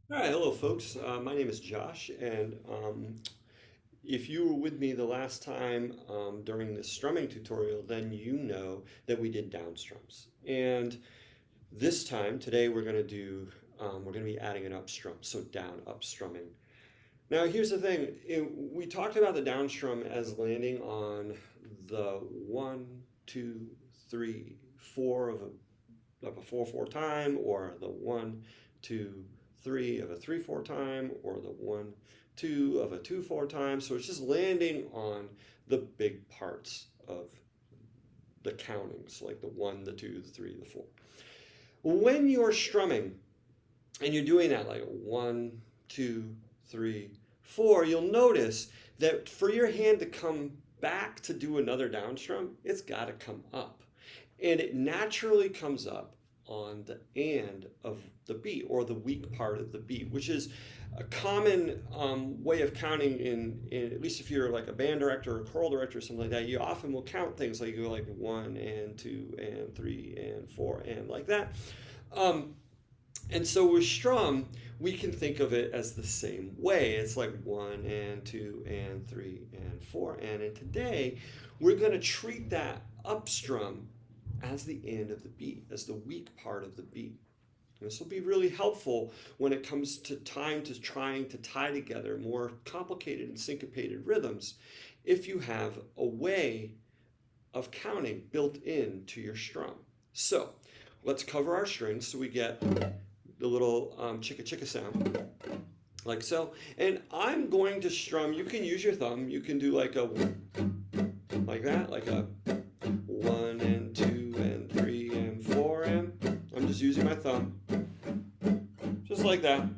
All right, hello folks. My name is Josh, and if you were with me the last time during this strumming tutorial, then you know that we did down strums. And this time, today, we're going to be adding an up strum, so down up strumming. Now, here's the thing. We talked about the down strum as landing on the one, two, three, four of a 4/4 time, or the one, two, three of a 3/4 time, or the one, two of a 2/4 time. So it's just landing on the big parts of the countings, like the one, the two, the three, the four. When you're strumming and you're doing that, like one, two, three, four, you'll notice that for your hand to come back to do another down strum, it's got to come up. And it naturally comes up on the end of the beat, or the weak part of the beat, which is a common way of counting at least if you're like a band director or choral director or something like that. You often will count things like you go like one and two and three and four and like that. And so with strum, we can think of it as the same way. It's like one and two and three and four. And today, we're going to treat that up strum as the end of the beat, as the weak part of the beat. This will be really helpful when it comes to time to trying to tie together more complicated and syncopated rhythms if you have a way of counting built into your strum. So let's cover our strings so we get the little chicka chicka sound, like so. And I'm going to strum, you can use your thumb, you can do like that, like a one and two and three and four, and I'm just using my thumb, just like that.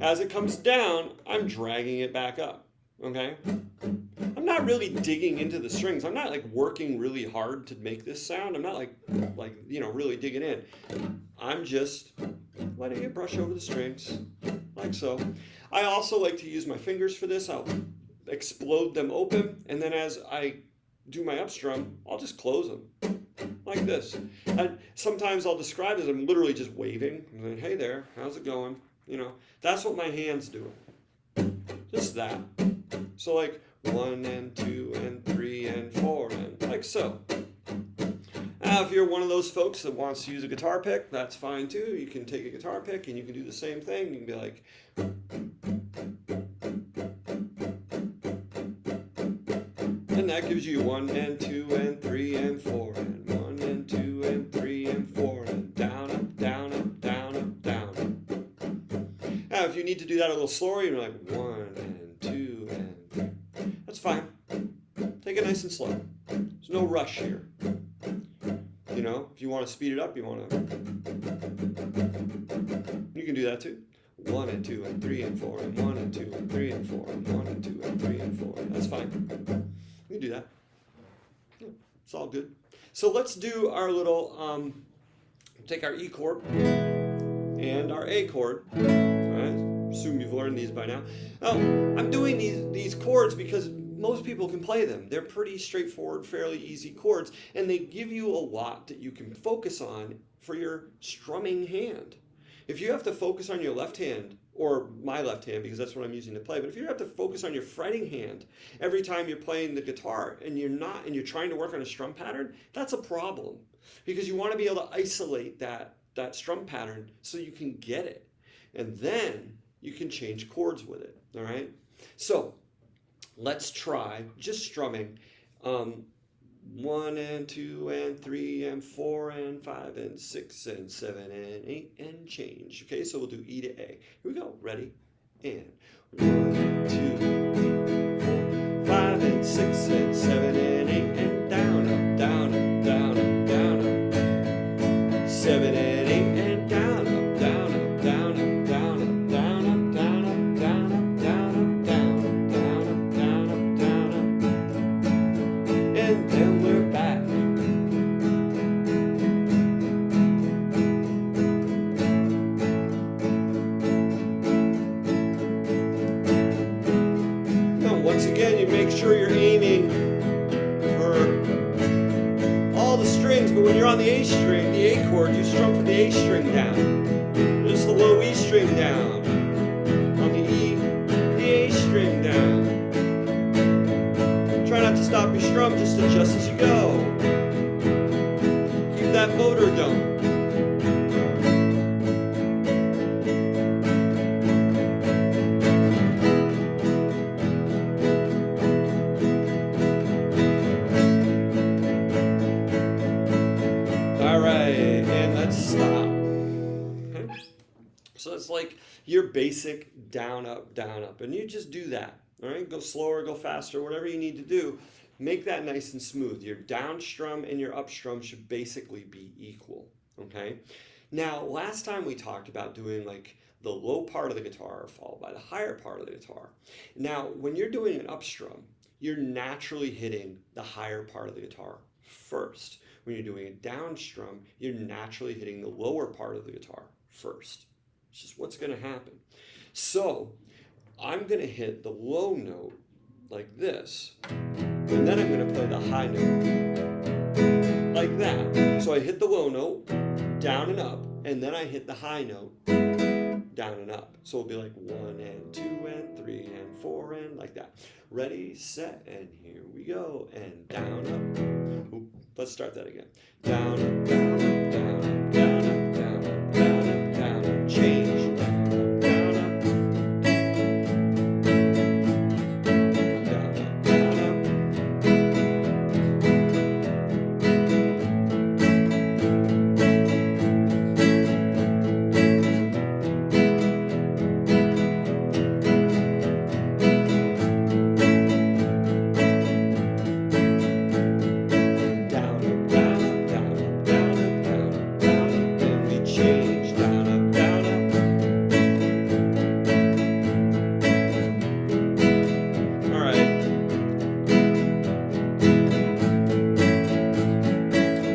As it comes down, I'm dragging it back up, okay? I'm not really digging into the strings. I'm not like working really hard to make this sound. I'm not like really digging in. I'm just letting it brush over the strings, like so. I also like to use my fingers for this. I'll explode them open, and then as I do my up strum, I'll just close them, like this. And sometimes I'll describe it as I'm literally just waving. I'm like, hey there, how's it going? That's what my hand's doing. Just that. So like one and two and three and four, and like so. Now, if you're one of those folks that wants to use a guitar pick, that's fine too. You can take a guitar pick and you can do the same thing. You can be like, and that gives you one and two and three and four, and one and two and three and four, and down, up, down, up, down, up, down. Now, if you need to do that a little slower, you're like one and two and three. That's fine. Take it nice and slow. There's no rush here. If you want to speed it up, you can do that too. One and two and three and four, and one and two and three and four, and one and two and three and four. That's fine. You can do that. Yeah, it's all good. So let's do our little, take our E chord and our A chord. All right, assume you've learned these by now. Now, I'm doing these chords because most people can play them. They're pretty straightforward, fairly easy chords, and they give you a lot that you can focus on for your strumming hand. If you have to focus on your left hand, or my left hand because that's what I'm using to play, but if you have to focus on your fretting hand every time you're playing the guitar and you're trying to work on a strum pattern, that's a problem because you want to be able to isolate that strum pattern so you can get it, and then you can change chords with it. All right, so let's try just strumming one and two and three and four and five and six and seven and eight and change. Okay, so we'll do E to A. Here we go. Ready? And one, two, four, five and six and seven and eight and down, up, down, up, down, up, down, up. Seven and eight and down, up, down, up, down, up, down, up, down, up, down, up, down, up, down, up, down, up, down, up, down, up, down, up. And then we're back. Now once again, you make sure you're aiming for all the strings, but when you're on the A string, the A chord, you strum from the A string down. Just the low E string down. just as you go. Keep that motor going. All right, and let's stop. Okay. So it's like your basic down, up, and you just do that. All right, go slower, go faster, whatever you need to do. Make that nice and smooth. Your down strum and your up strum should basically be equal. Okay. Now, last time we talked about doing like the low part of the guitar followed by the higher part of the guitar. Now, when you're doing an up strum, you're naturally hitting the higher part of the guitar first. When you're doing a down strum, you're naturally hitting the lower part of the guitar first. It's just what's going to happen. So I'm going to hit the low note like this, and then I'm going to play the high note like that. So I hit the low note, down and up, and then I hit the high note, down and up. So it'll be like 1 and 2 and 3 and 4 and like that. Ready, set, and here we go. And down, up. Ooh, let's start that again. Down, up, down, up, down, up, down, up, down, up, down, up, down, up. Change. Down, up, down, up. Down, up, down, up.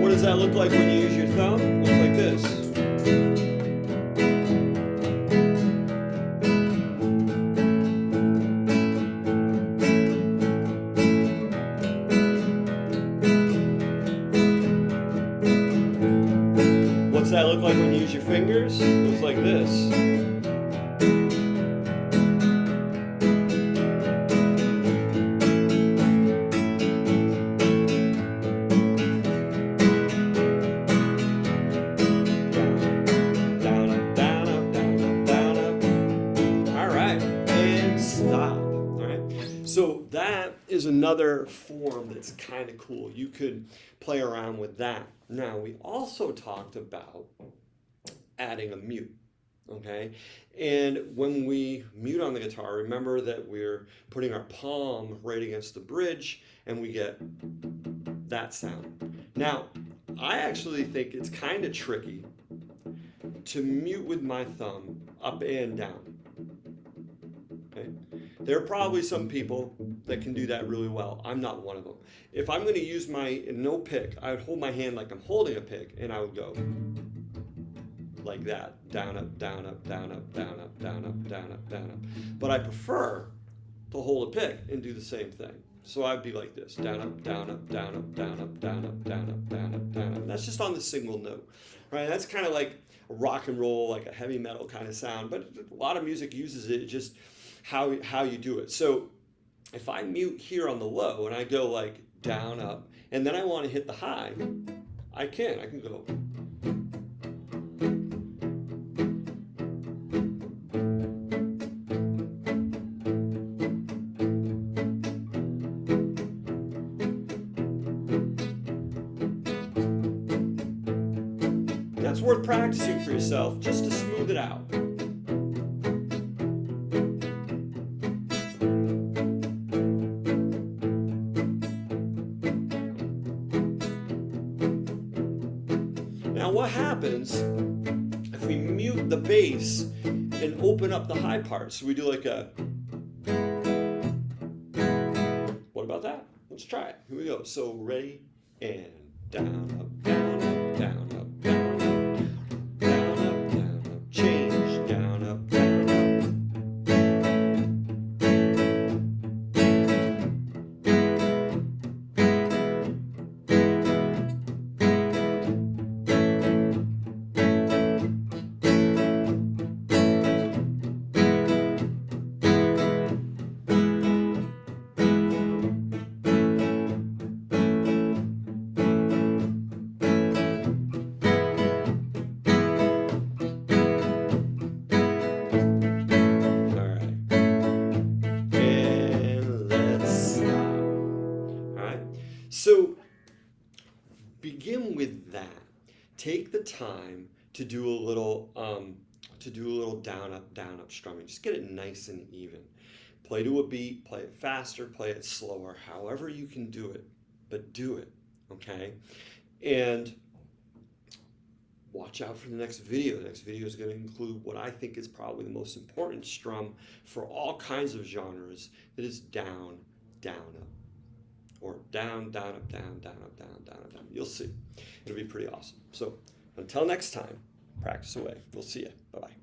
What does that look like when you use your thumb? It looks like this. What's that look like when you use your fingers? It looks like this. So that is another form that's kind of cool. You could play around with that. Now, we also talked about adding a mute, okay? And when we mute on the guitar, remember that we're putting our palm right against the bridge and we get that sound. Now, I actually think it's kind of tricky to mute with my thumb up and down. Okay? There are probably some people that can do that really well. I'm not one of them. If I'm going to use my no pick, I would hold my hand like I'm holding a pick, and I would go like that. Down, up, down, up, down, up, down, up, down, up, down, up, down, up. But I prefer to hold a pick and do the same thing. So I'd be like this. Down, up, down, up, down, up, down, up, down, up, down, up, down, up, down, up. And that's just on the single note. Right? That's kind of like a rock and roll, like a heavy metal kind of sound. But a lot of music uses it. Just how you do it. So if I mute here on the low and I go like down, up, and then I want to hit the high, I can go. That's worth practicing for yourself just to smooth it out. Now what happens if we mute the bass and open up the high part? So we do like a... What about that? Let's try it. Here we go. So ready, and down, up, down, up, down, up, down, up, down, up, down, up, change, down, up, down, up. time to do a little down up strumming. Just get it nice and even. Play to a beat, play it faster, play it slower, however you can do it, but do it, okay? And watch out for the next video. The next video is going to include what I think is probably the most important strum for all kinds of genres. That is down, down, up. Or down, down, up, down, down, up, down, down, up, down. You'll see. It'll be pretty awesome. So until next time, practice away. We'll see you. Bye-bye.